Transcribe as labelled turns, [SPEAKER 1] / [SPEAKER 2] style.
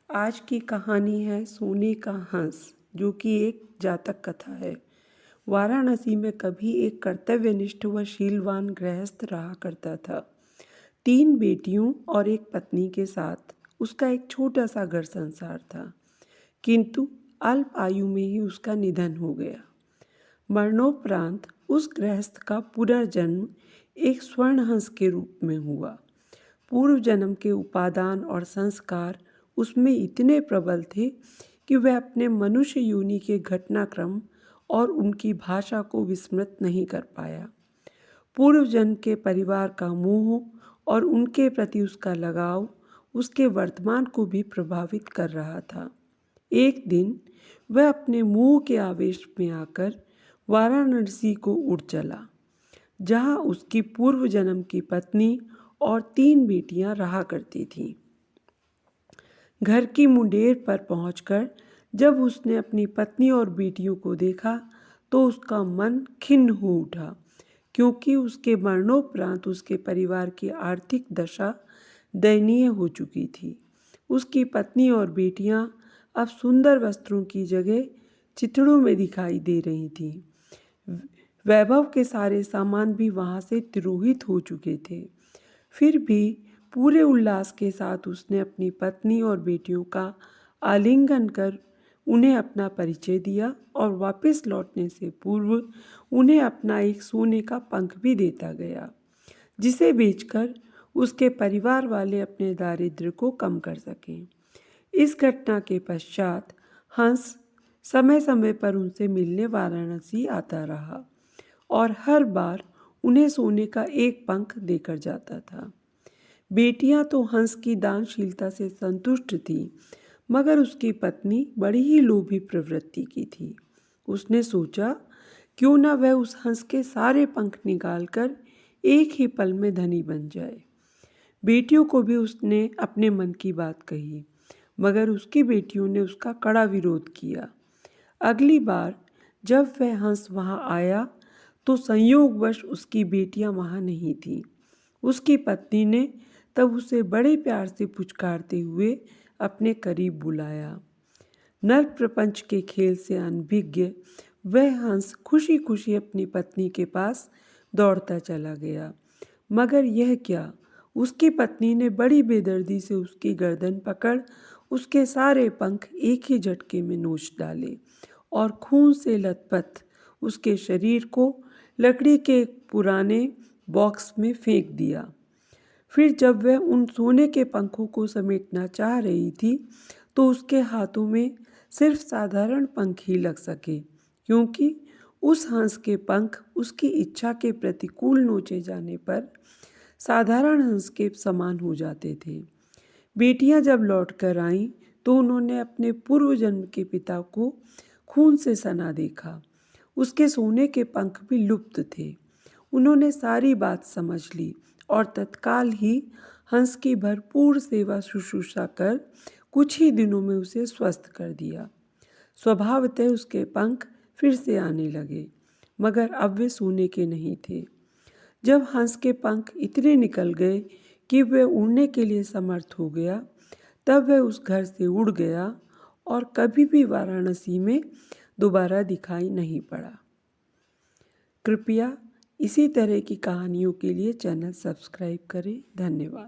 [SPEAKER 1] आज की कहानी है सोने का हंस, जो कि एक जातक कथा है। वाराणसी में कभी एक कर्तव्यनिष्ठ व शीलवान गृहस्थ रहा करता था। 3 बेटियों और एक पत्नी के साथ उसका एक छोटा सा घर संसार था, किंतु अल्प आयु में ही उसका निधन हो गया। मरणोपरांत उस गृहस्थ का पुनर्जन्म एक स्वर्ण हंस के रूप में हुआ। पूर्व जन्म के उपादान और संस्कार उसमें इतने प्रबल थे कि वह अपने मनुष्य योनि के घटनाक्रम और उनकी भाषा को विस्मृत नहीं कर पाया। पूर्व जन्म के परिवार का मोह और उनके प्रति उसका लगाव उसके वर्तमान को भी प्रभावित कर रहा था। एक दिन वह अपने मोह के आवेश में आकर वाराणसी को उड़ चला, जहाँ उसकी पूर्व जन्म की पत्नी और 3 बेटियां रहा करती थीं। घर की मुंडेर पर पहुंचकर जब उसने अपनी पत्नी और बेटियों को देखा तो उसका मन खिन्न हो उठा, क्योंकि उसके मरणोपरांत उसके परिवार की आर्थिक दशा दयनीय हो चुकी थी। उसकी पत्नी और बेटियां अब सुंदर वस्त्रों की जगह चिथड़ों में दिखाई दे रही थीं। वैभव के सारे सामान भी वहां से तिरोहित हो चुके थे। फिर भी पूरे उल्लास के साथ उसने अपनी पत्नी और बेटियों का आलिंगन कर उन्हें अपना परिचय दिया और वापस लौटने से पूर्व उन्हें अपना एक सोने का पंख भी देता गया, जिसे बेचकर उसके परिवार वाले अपने दारिद्र्य को कम कर सकें। इस घटना के पश्चात हंस समय समय पर उनसे मिलने वाराणसी आता रहा और हर बार उन्हें सोने का एक पंख देकर जाता था। बेटियां तो हंस की दानशीलता से संतुष्ट थीं, मगर उसकी पत्नी बड़ी ही लोभी प्रवृत्ति की थी। उसने सोचा, क्यों न वह उस हंस के सारे पंख निकालकर एक ही पल में धनी बन जाए। बेटियों को भी उसने अपने मन की बात कही, मगर उसकी बेटियों ने उसका कड़ा विरोध किया। अगली बार जब वह हंस वहां आया तो संयोगवश उसकी बेटियां वहां नहीं थीं। उसकी पत्नी ने तब उसे बड़े प्यार से पुचकारते हुए अपने करीब बुलाया। नर प्रपंच के खेल से अनभिज्ञ वह हंस खुशी खुशी अपनी पत्नी के पास दौड़ता चला गया, मगर यह क्या, उसकी पत्नी ने बड़ी बेदर्दी से उसकी गर्दन पकड़ उसके सारे पंख एक ही झटके में नोच डाले और खून से लथपथ उसके शरीर को लकड़ी के एक पुराने बॉक्स में फेंक दिया। फिर जब वह उन सोने के पंखों को समेटना चाह रही थी तो उसके हाथों में सिर्फ साधारण पंख ही लग सके, क्योंकि उस हंस के पंख उसकी इच्छा के प्रतिकूल नोचे जाने पर साधारण हंस के समान हो जाते थे। बेटियां जब लौट कर आईं तो उन्होंने अपने पूर्व जन्म के पिता को खून से सना देखा। उसके सोने के पंख भी लुप्त थे। उन्होंने सारी बात समझ ली और तत्काल ही हंस की भरपूर सेवा शुश्रूषा कर कुछ ही दिनों में उसे स्वस्थ कर दिया। स्वभावतः उसके पंख फिर से आने लगे, मगर अब वे सोने के नहीं थे। जब हंस के पंख इतने निकल गए कि वह उड़ने के लिए समर्थ हो गया, तब वह उस घर से उड़ गया और कभी भी वाराणसी में दोबारा दिखाई नहीं पड़ा। कृपया इसी तरह की कहानियों के लिए चैनल सब्सक्राइब करें। धन्यवाद।